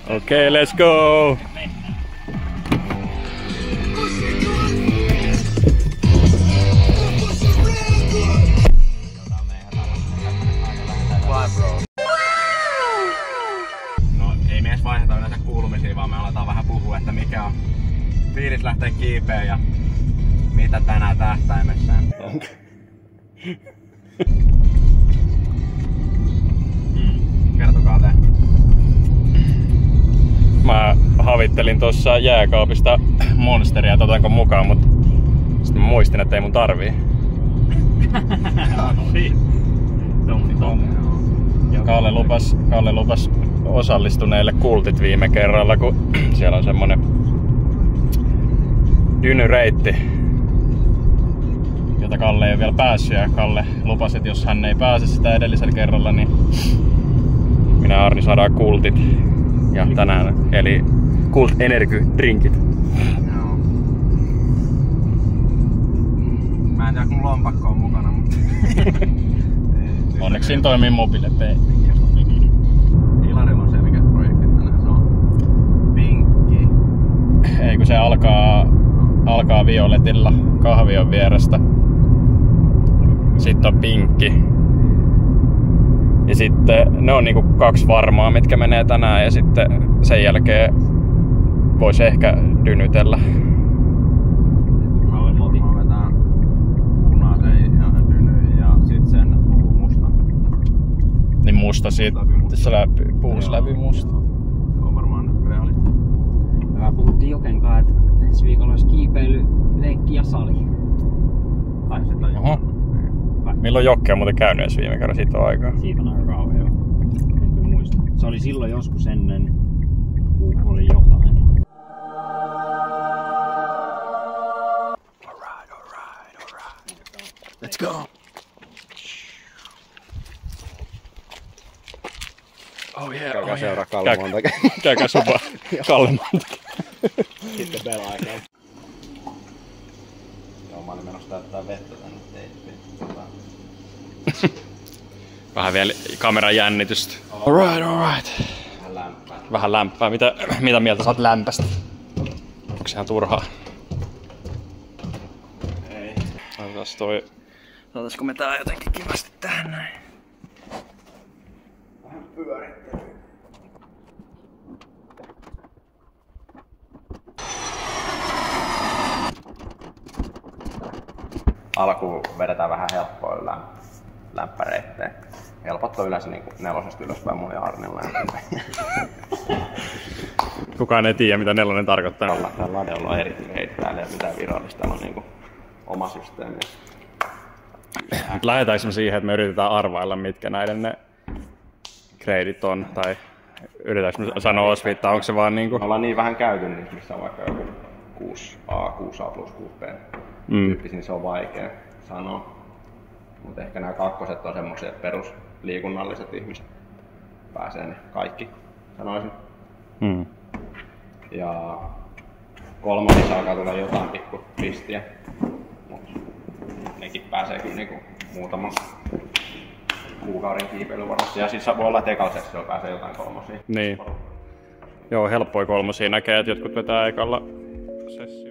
Okay, let's go! No ei me edes vaihdeta yleensä kuulumisia, vaan me aletaan vähän puhua, että mikä on fiilis lähtee kiipeen ja mitä tänään tähtäimessä. Kertokaa te. Mä havittelin tuossa jääkaapista Monsteria, että otanko mukaan, mutta sitten mä muistin, että ei mun tarvii. Kalle lupas osallistuneille kultit viime kerralla, kun siellä on semmonen dynyreitti, jota Kalle ei ole vielä päässyt, ja Kalle lupasi, että jos hän ei pääse sitä edellisellä kerralla, niin minä ja Arni saadaan kultit. Ja tänään, eli Kult Energy drinkit. Joo. Mä en tiedä, kun lompakko on mukana, mutta... Onneksi siinä toimii Mobile Pay. Ilarilla on selkeät projektit tänään, se on pinkki. Ei, kun se alkaa violetilla kahvion vierestä. Sitten on pinkki. Ja sitten ne on niinku 2 varmaa, mitkä menee tänään, ja sitten sen jälkeen voisi ehkä dynytellä. Mä vetään punaisen ja dynyin ja sit sen mustan. Niin musta siitä, se puus läpi musta. Se on varmaan realistista. Mä puhuttiin Joken kanssa, että ensi viikolla olisi kiipeily, leikki ja sali. Tai sit on Oho. Milloin Jokke on muuten käynyt edes viime kerran? Siitä on aikaa. Siitä on aika kauan jo. En kyllä muista. Se oli silloin joskus ennen, kun oli jotain. Alright. Let's go! Oh yeah, Käykää seuraa Kalle Montakin. Käykää sopa Kalle Montakin. Sitten pelaikaa. Joo, mä olin menossa täyttää vettä tänne teippiin. Vähän vielä kameran jännitystä. Alright. Vähän lämpää. Vähän lämpää. Mitä mieltä sä oot lämpästä? Onko se ihan turhaa? Ei. Saataisko me tää jotenkin kivasti tähän näin? Vähän pyörittelyä. Alkuun vedetään vähän helppoa lämpäreitteen. Helpot on yleensä niin 4 ylöspäin mun ja Arnilla. Kukaan ei tiedä, mitä 4 tarkoittaa. Tällä ladella on eri heittää, täällä ei ole mitään virallista. Täällä on niin oma systeemi. Lähdetäänkö me siihen, että me yritetään arvailla, mitkä näiden ne kreidit on? Tai yritetäänkö me sanoa osviittaa, onko se vaan niinku... Me ollaan niin vähän käyty, niin missä on vaikka joku 6A, 6A plus 6B tyyppisiä, niin se on vaikea sanoa. Mutta ehkä nämä 2 on semmoisia, että perusliikunnalliset ihmiset pääsee ne kaikki, sanoisin. Ja 3 alkaa tulla jotain pikku pistiä, mutta nekin pääsee kyllä niinku muutaman kuukauden kiipeilyyn varmasti. Ja siis voi olla, että ekalla sessiolla pääsee jotain 3. Niin. Joo, helppoja 3 näkee, että jotkut vetää ekalla sessiolla.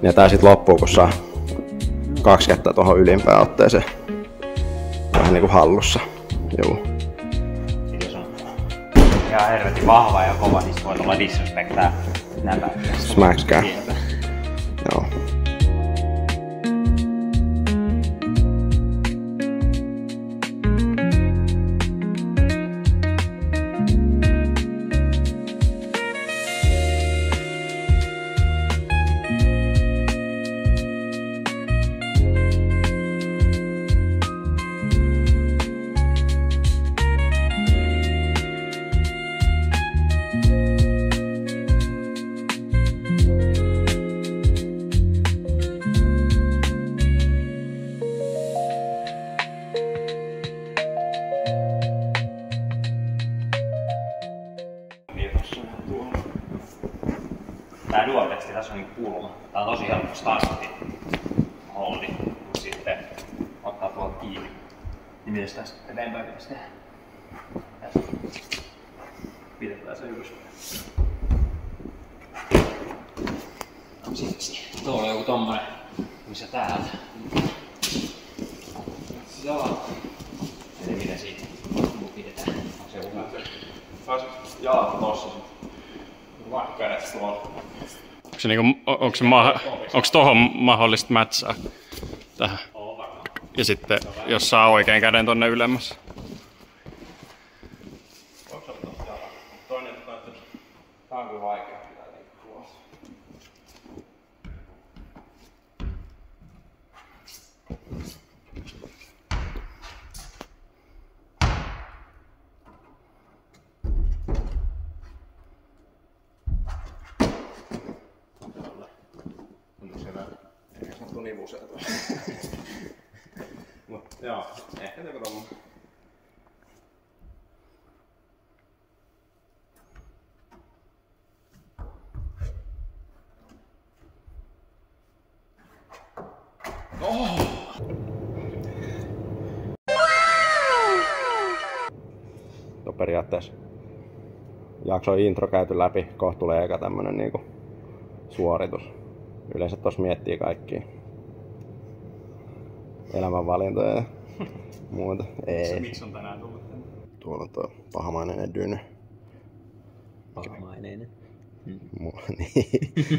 Ja tää sit loppuu, kun saa 2 kättä tuohon ylimpään otteeseen. Vähän niinku hallussa. Joo. Jos on ihan helvetin vahva ja kova, niin voi olla disrespektää näpä. Smackskää. Joo. Tää dual-teksti tässä on niinku pulma. Tää on tosi helppo startti. Holdi. Mut sitten ottaa tuolta kiinni. Niin mites tästä eteenpäin pitäis tehdä? Tässä. Pidetään se ylös. Siksi. Tuolla on joku tommonen. Missä täältä? Joo. Eli mitä siitä pidetään? Onko se joku? Saisit jalat tossa sit. Vaikka kädet tuolla. Onko tohon mahdollista mätsää tähän? Ja sitten jos saa oikein käden tonne ylemmäs. Toinen, että tää on kyllä vaikea pitää niinku tuossa. Onko siellä ehkä sanottu nivuselta? Mut joo, ehkä joku tommonen. Periaatteessa jakson intro käyty läpi, kohta tulee eka tämmönen niinku suoritus. Yleensä tossa miettii kaikkia elämänvalintoja ja muuta. Ei. Miksi on tänään tullut tänne? Tuolla on tuo pahamaineinen Dyne. Pahamaineinen? Niin.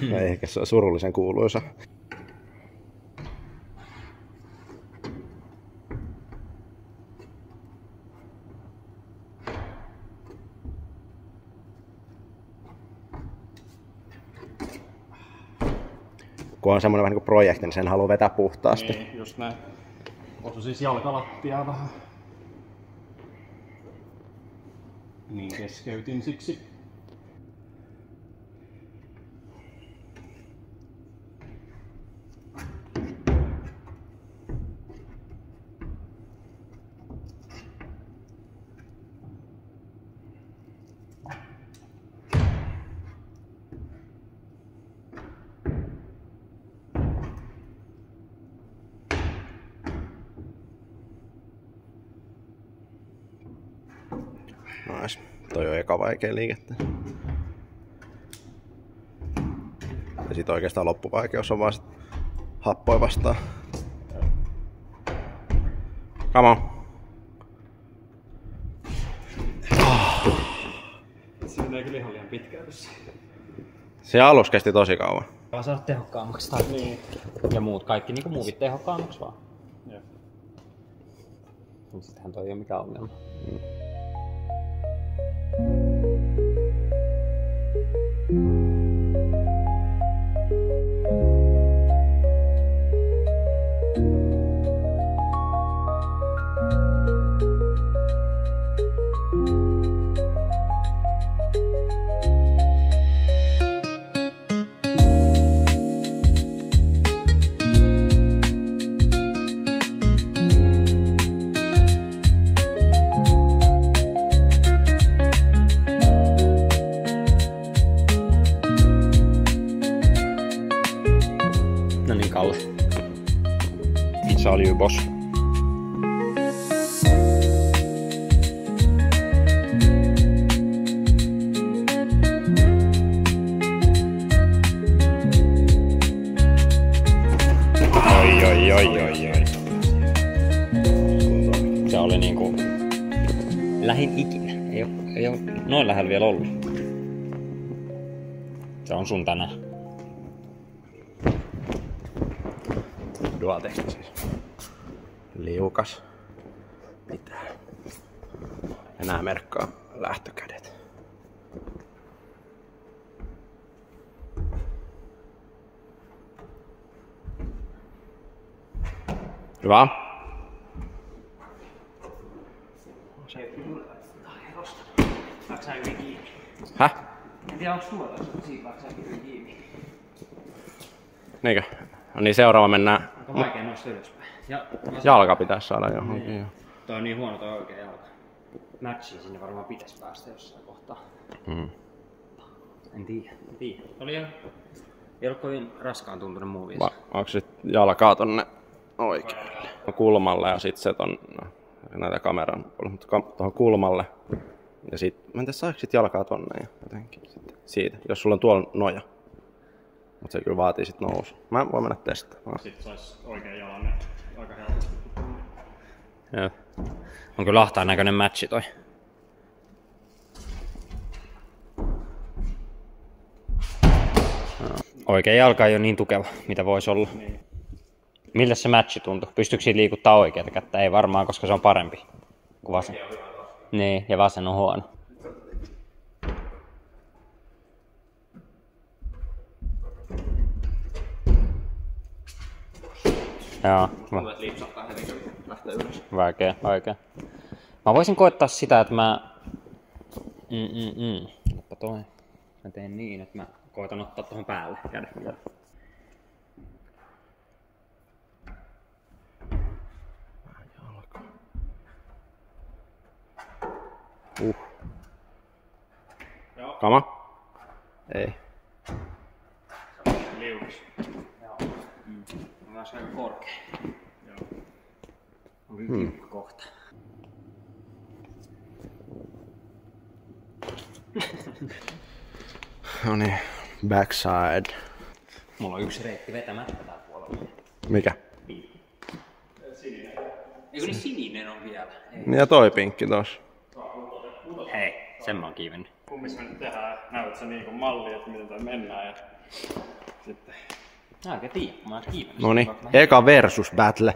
No, ehkä se on surullisen kuuluisa. Kun on semmoinen vähän niin kuin projekti, niin sen haluaa vetää puhtaasti. Niin, just näin. Osu siis jalkalattiaa vähän. Niin keskeytin siksi. Nais. Toi on eka vaikea liikettä. Ja sit oikeastaan loppuvaikeus on vaan sit happoja vastaan. Come on. Se menee kyllä ihan liian pitkään tässä. Se alus kesti tosi kauan. Vaan saada tehokkaammaksi tai niin. Ja muut, kaikki niinku muuvit tehokkaammaksi vaan. Joo. Mut sittenhän toi ei oo mikään ongelma. No niin, Kalle. It's all you, boss. Oi. Se oli niinku lähin ikinä. Ei oo noin lähellä vielä ollut. Se on sun tänään. Dual-teksti siis. Liukas. Pitää. Enää merkkaa lähtökädet. Hyvä. Saatko sä hyvin kiinni? Häh? En tiedä onks tuolla, jos siipaatko sä hyvin kiinni. Niinkö? No niin, seuraava mennään. Onko vaikea nousta ylöspäin? Jalka pitäisi saada johonkin. Niin. Toi on niin huono toi oikea jalka. Matchiin sinne varmaan pitäis päästä jossain kohtaa. En tiedä. Oli ihan... Ei ollut kovin raskaan tuntunut muu viisi. Onko sit jalkaa tonne oikealle? Kulmalle ja sit se ton... No, näitä kameran mutta tuohon kulmalle. Ja sit... Mä en tiedä saako sit jalkaa tonne ja jotenkin sit siitä. Jos sulla on tuolla noja. Mut se kyllä vaatii sit nousu. Mä voin mennä testaamaan. Sitten sais oikein jalan aika helposti. Joo. On kyllä ahtaan näköinen matchi toi. Oikea jalka ei ole niin tukeva, mitä voisi olla. Niin. Miltä se matchi tuntui? Pystyykö siitä liikuttaa oikeata kättä? Ei varmaan, koska se on parempi kuin vasen. Niin, ja vasen on huono. Joo. Vaikea. Mä voisin koettaa sitä, että mä... Mä teen niin, että mä koitan ottaa tuohon päälle kädet. Kama? Ei. Liukas. Joo. On myös aika korkea. Joo. On kyllä tiukka kohta. No niin, backside. Mulla on yksi reitti vetämättä täällä puolella. Mikä? Sininen. Eikö niin sininen on vielä? Ei. Ja toi pinkki tossa. Hei, sen mä oon kiivennyt. Kummis me nyt tehdään? Näytät sä niinku malli, että miten toi mennään ja sitten... Mä oikein tiedä, mä oon kiivennyt. Noniin, eka versus battle.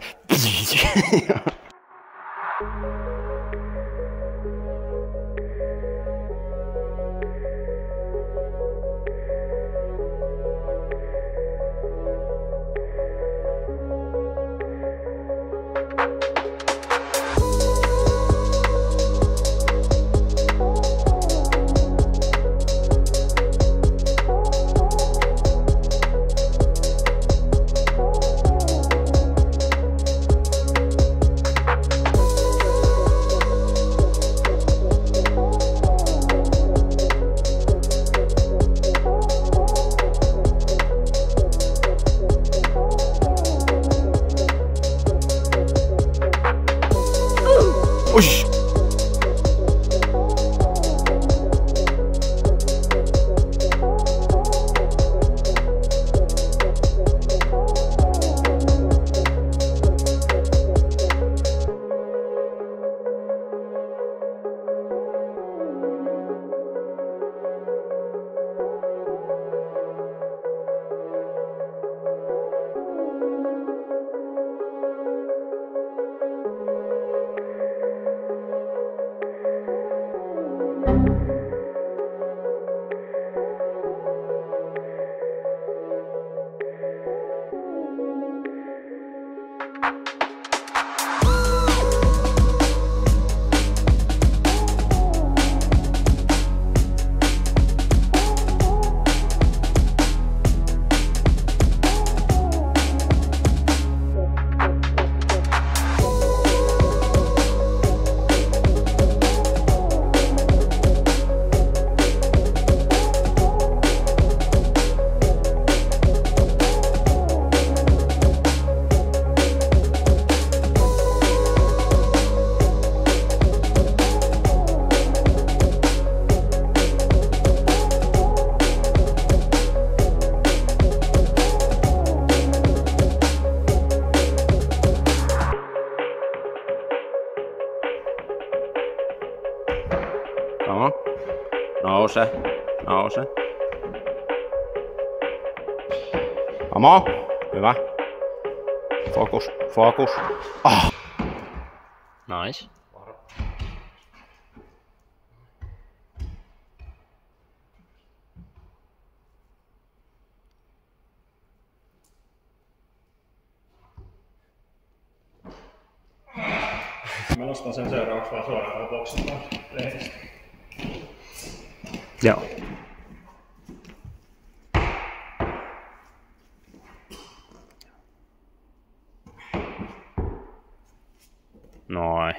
Ush! Nouse. Amo, hyvä. Fokus. Ah. Nice. Mä nostan sen seuraavaksi vaan suoraan boksin lehdistä. Joo. Noin.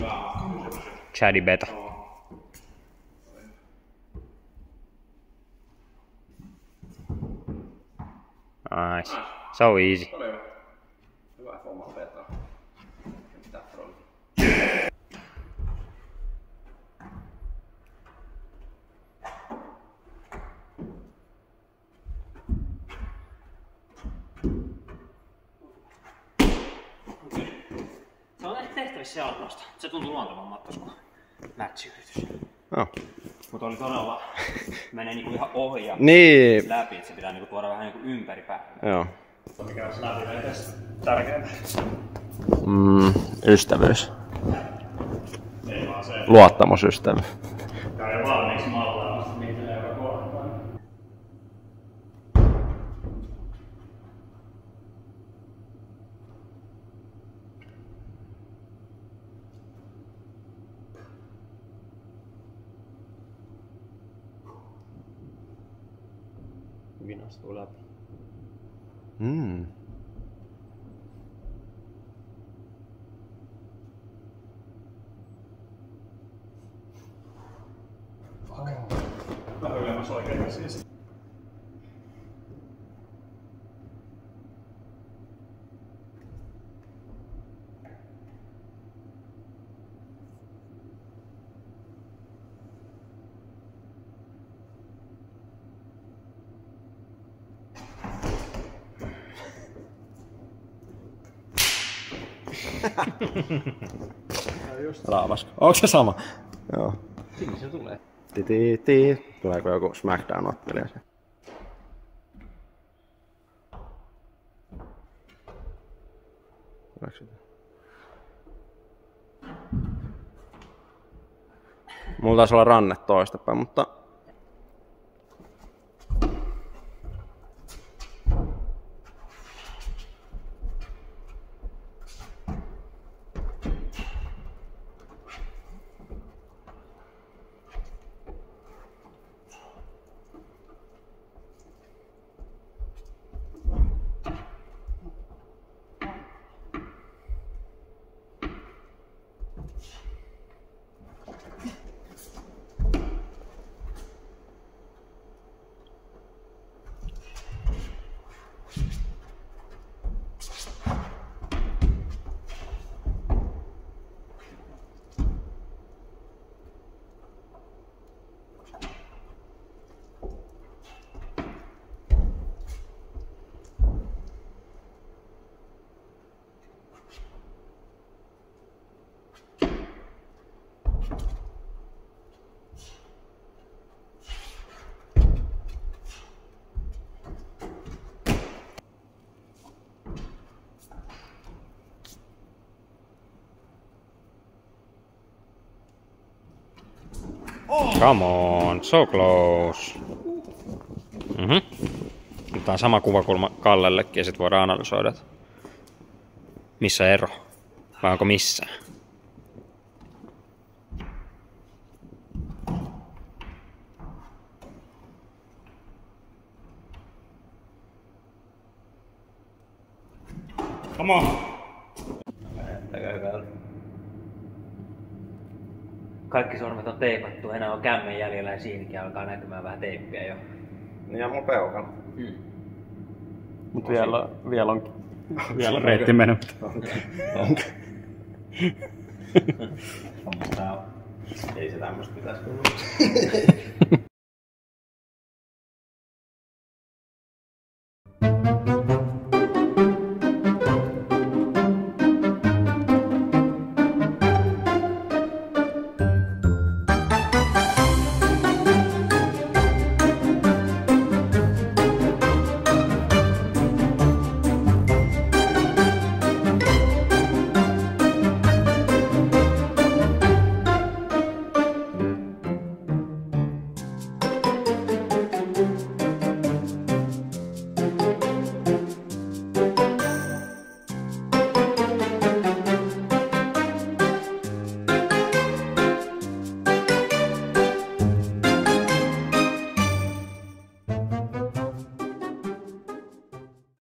Hyvä. Chadi beta. Nice. So easy. Oli hyvä. Hyvä homma vetoa. Mitä trolli. Se on ehkä tehtävissä jalkausta. Se tuntuu luontevammalta tuossa kuin match-yritys. Joo. Mutta oli todella, menee niinku ihan ohi ja Niin. läpi, että se pitää niinku tuoda vähän niinku ympäri päälle. Joo. Mikä on läpiveiteessä tärkeintä? Ystävyys. Ei vaan se, Luottamusystävyys. että ei valmiiksi mallaamassa niitä joka kohtaan. Hyvin astuu läpi. Vähän ylemmäs oikein käsissä. Raavasko. Onko se sama? Joo. Sinne se tulee. Ti. Tuleeko joku Smackdown-ottelija se? Mulla taisi olla ranne toistepäin, mutta... Come on, so close. Nyt on sama kuvakulma Kallellekin ja sit voidaan analysoida, että missä ero, vai onko missään. Come on! Kaikki sormet on teipattu, enää on kämmen jäljellä ja siinäkin alkaa näkymään vähän teippiä jo. Niin ja mun peukalo. Mut vielä on reitti mennyt. Ei se tämmöstä pitäis olla.